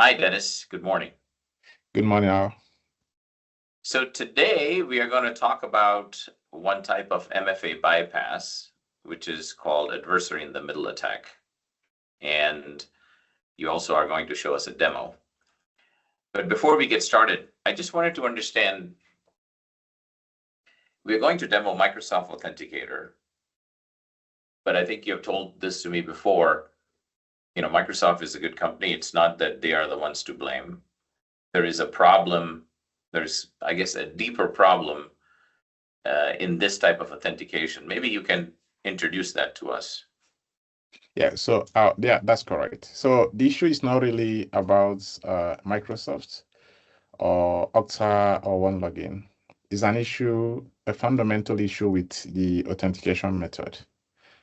Hi, Dennis. Good morning. Good morning, Al. So today we are going to talk about one type of MFA bypass, which is called adversary in the middle attack. And you also are going to show us a demo. But before we get started, I just wanted to understand, we're going to demo Microsoft Authenticator. But I think you have told this to me before, Microsoft is a good company. It's not that they are the ones to blame. There is a problem. There's, I guess, a deeper problem in this type of authentication. Maybe you can introduce that to us. Yeah, that's correct. So the issue is not really about Microsoft or Okta or OneLogin. It's an issue, a fundamental issue with the authentication method.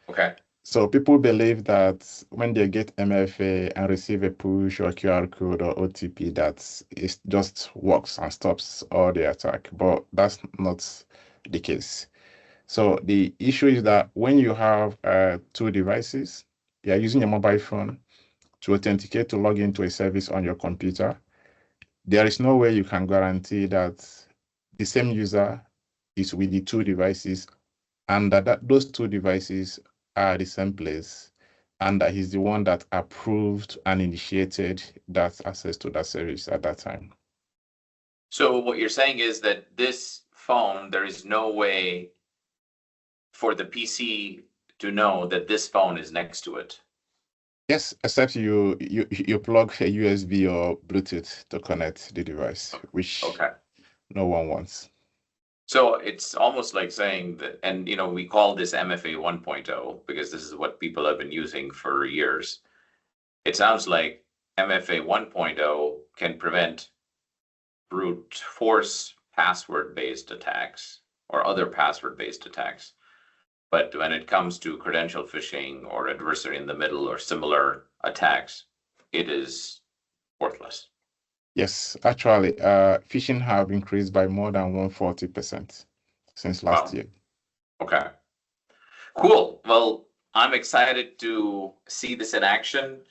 Okay. So people believe that when they get MFA and receive a push or QR code or OTP, that it just works and stops all the attack, but that's not the case. So the issue is that when you have two devices, you are using a mobile phone to authenticate to log into a service on your computer, there is no way you can guarantee that the same user is with the two devices and that those two devices are the same place and that he's the one that approved and initiated that access to that service at that time. So what you're saying is that this phone, there is no way for the PC to know that this phone is next to it. Yes, except you plug a USB or Bluetooth to connect the device, which no one wants. So it's almost like saying that, and we call this MFA 1.0 because this is what people have been using for years. It sounds like MFA 1.0 can prevent brute force password-based attacks or other password-based attacks. But when it comes to credential phishing or adversary in the middle or similar attacks, it is worthless. Yes, actually, phishing have increased by more than 140% since last year. Okay. Cool. Well, I'm excited to see this in action.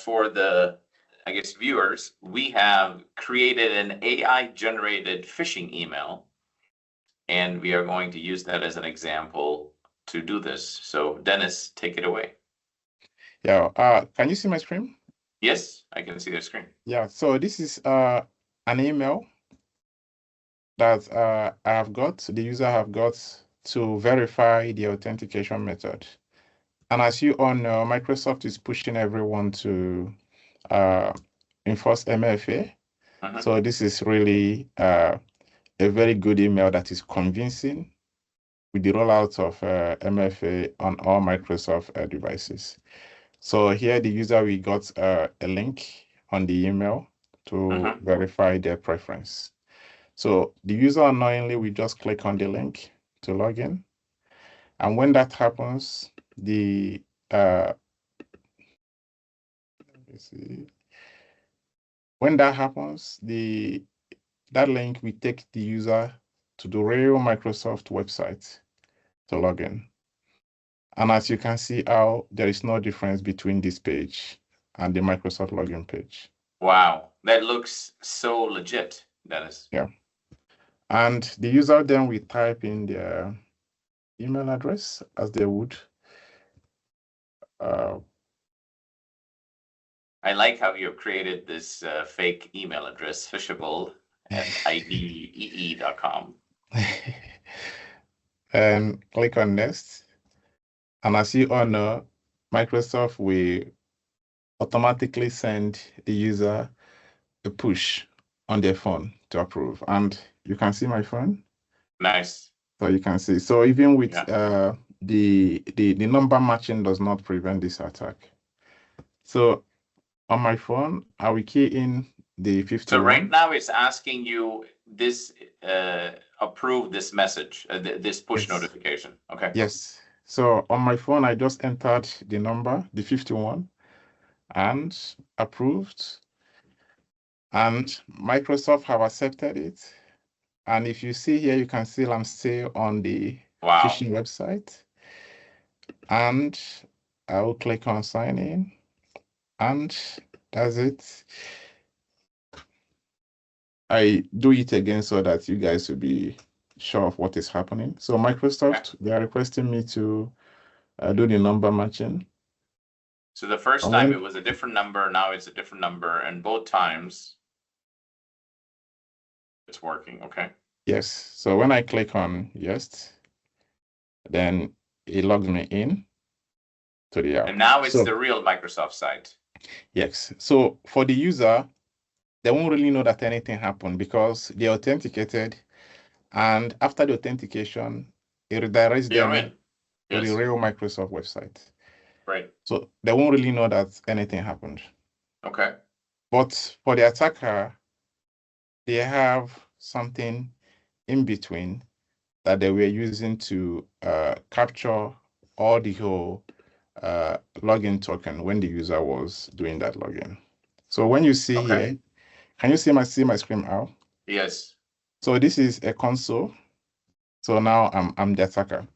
For the, I guess, viewers, we have created an AI-generated phishing email, and we are going to use that as an example to do this. So, Dennis, take it away. Yeah. Can you see my screen? Yes, I can see the screen. Yeah. So this is an email that the user have got to verify the authentication method. And as you all know, Microsoft is pushing everyone to enforce MFA. So this is really a very good email that is convincing with the rollout of MFA on all Microsoft devices. So here the user, we got a link on the email to verify their preference. So the user unknowingly will just click on the link to log in. And when that happens, that link will take the user to the real Microsoft website to log in. And as you can see, there is no difference between this page and the Microsoft login page. Wow, that looks so legit, Dennis. Yeah. And the user then will type in their email address as they would. I like how you've created this fake email address, 𝗕𝗆𝗃@idee.com. And click on next. And as you all know, Microsoft will automatically send the user a push on their phone to approve. And you can see my phone. Nice. So you can see. So even with the number matching does not prevent this attack. So on my phone, I will key in the 51. So right now it's asking you this approve this message, this push notification. Okay. Yes. So on my phone, I just entered the number, the 51, and approved. And Microsoft have accepted it. And if you see here, you can see I'm still on the phishing website. And I will click on sign in. And That's it. I do it again so that you guys will be sure of what is happening. So Microsoft, they are requesting me to do the number matching. So the first time it was a different number, now it's a different number, and both times it's working, okay? Yes. So when I click on yes, then it logs me in to the app. And now it's the real Microsoft site. Yes. So for the user, they won't really know that anything happened because they authenticated, and after the authentication, it redirects them to the real Microsoft website. Right. So they won't really know that anything happened. Okay. But for the attacker, they have something in between that they were using to capture all the whole login token when the user was doing that login. So when you see here, can you see my screen now? Yes. So this is a console. So now I'm the attacker.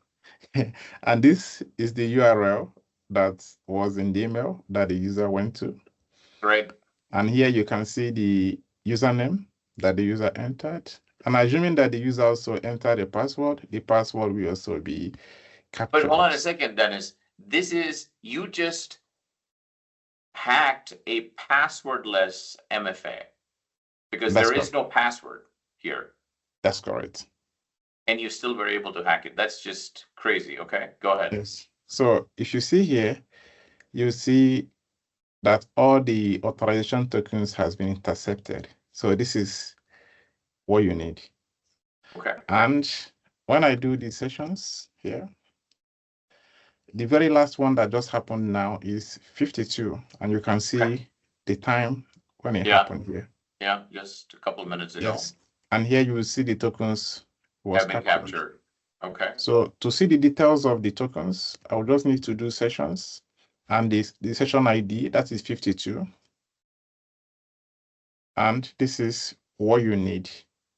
And this is the URL that was in the email that the user went to. Right. And here you can see the username that the user entered. And assuming that the user also entered the password will also be captured. But hold on a second, Dennis. This is, you just hacked a passwordless MFA because there is no password here. That's correct. And you still were able to hack it. That's just crazy. Okay, go ahead. Yes. So if you see here, you see that all the authorization tokens has been intercepted. So this is what you need. Okay. And when I do the sessions here, the very last one that just happened now is 52, and you can see the time when it happened here. Yeah, just a couple of minutes ago. Yes, and here you will see the tokens have been captured. Okay. So to see the details of the tokens, I will just need to do sessions, and the session ID, that is 52. And this is what you need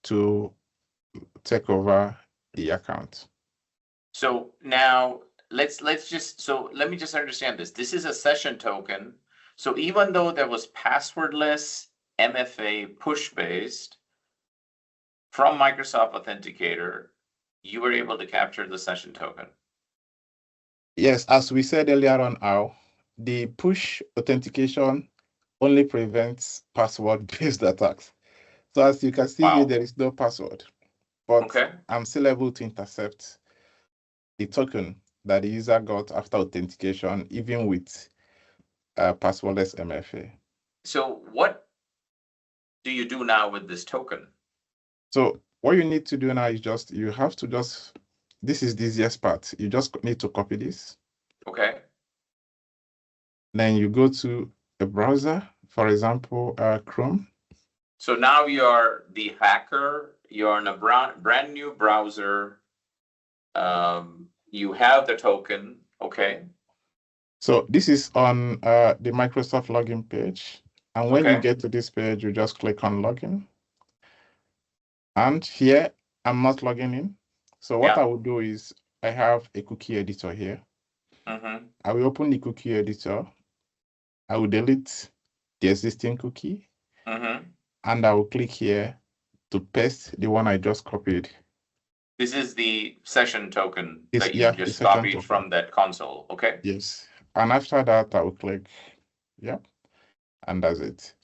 to take over the account. So now let me just understand this. This is a session token. So even though there was passwordless MFA push-based from Microsoft Authenticator, you were able to capture the session token. Yes, as we said earlier on, the push authentication only prevents password-based attacks. So as you can see here, there is no password, but I'm still able to intercept the token that the user got after authentication, even with passwordless MFA. So what do you do now with this token? So what you need to do now is this is the easiest part. You just need to copy this. Okay. Then you go to a browser, for example, Chrome. So now you're the hacker, you're in a brand new browser. You have the token, okay? So this is on the Microsoft login page. And when you get to this page, you just click on login. And here, I'm not logging in. So what I will do is I have a cookie editor here. I will open the cookie editor. I will delete the existing cookie. And I will click here to paste the one I just copied. This is the session token that you just copied from that console, okay? Yes. And after that, I will click, and that's it.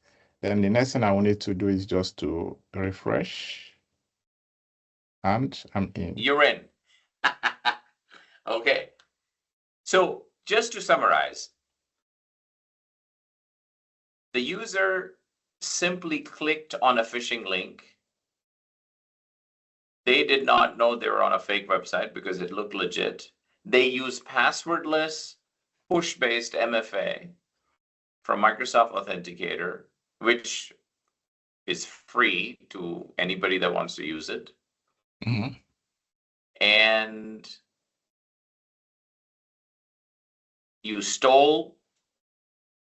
Then the next thing I will need to do is just to refresh. And I'm in. You're in. Okay. So just to summarize, the user simply clicked on a phishing link. They did not know they were on a fake website because it looked legit. They used passwordless push-based MFA from Microsoft Authenticator, which is free to anybody that wants to use it. And you stole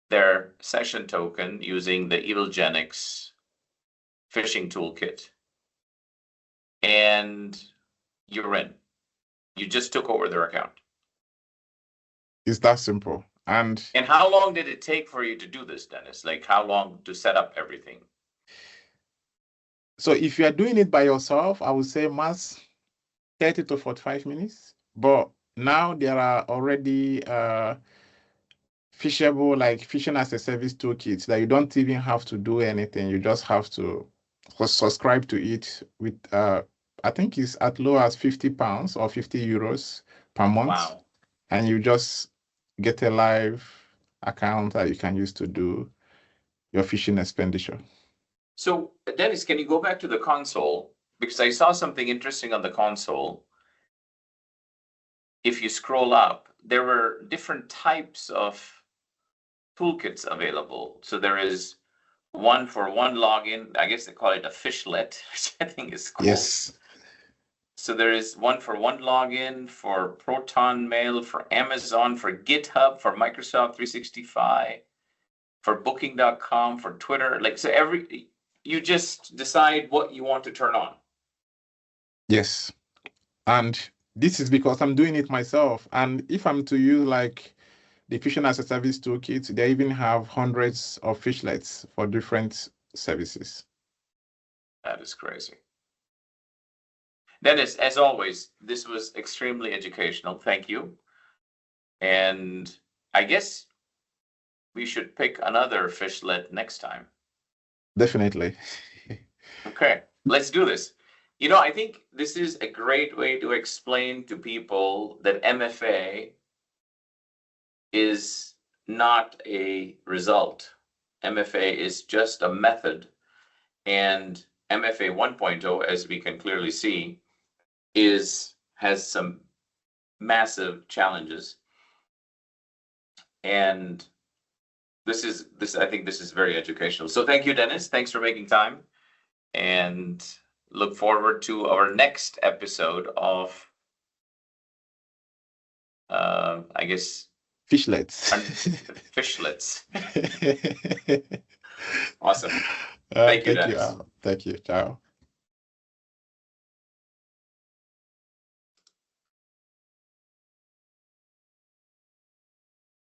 their session token using the 𝗕𝗆𝗀𝗀𝗀𝗀 phishing toolkit. And you're in. You just took over their account. It's that simple. And how long did it take for you to do this, Dennis? Like how long to set up everything? so if you are doing it by yourself, I would say max 30 to 45 minutes. But now there are already phishable, like phishing as a service toolkits that you don't even have to do anything. You just have to subscribe to it with I think it's as low as £50 or €50 per month. Wow. And you just get a live account that you can use to do your phishing expenditure. So Dennis, can you go back to the console? Because I saw something interesting on the console. If you scroll up, there were different types of toolkits available. So there is one for one login. I guess they call it a fishlet, which I think is cool. Yes. So there is one for one login, for Proton Mail, for Amazon, for GitHub, for Microsoft 365, for Booking.com, for Twitter. Like, so you just decide what you want to turn on. Yes. And this is because I'm doing it myself. And if I'm to use like the phishing as a service toolkit, they even have hundreds of fishlets for different services. That is crazy. Dennis, as always, this was extremely educational. Thank you. And I guess we should pick another fishlet next time. Definitely. Okay, let's do this. You know, I think this is a great way to explain to people that MFA is not a result. MFA is just a method, and MFA 1.0, as we can clearly see, has some massive challenges. And I think this is very educational. So thank you, Dennis. Thanks for making time, and look forward to our next episode of I guess Fishlets. Fishlets. Awesome. Thank you, Dennis. Thank you. Ciao.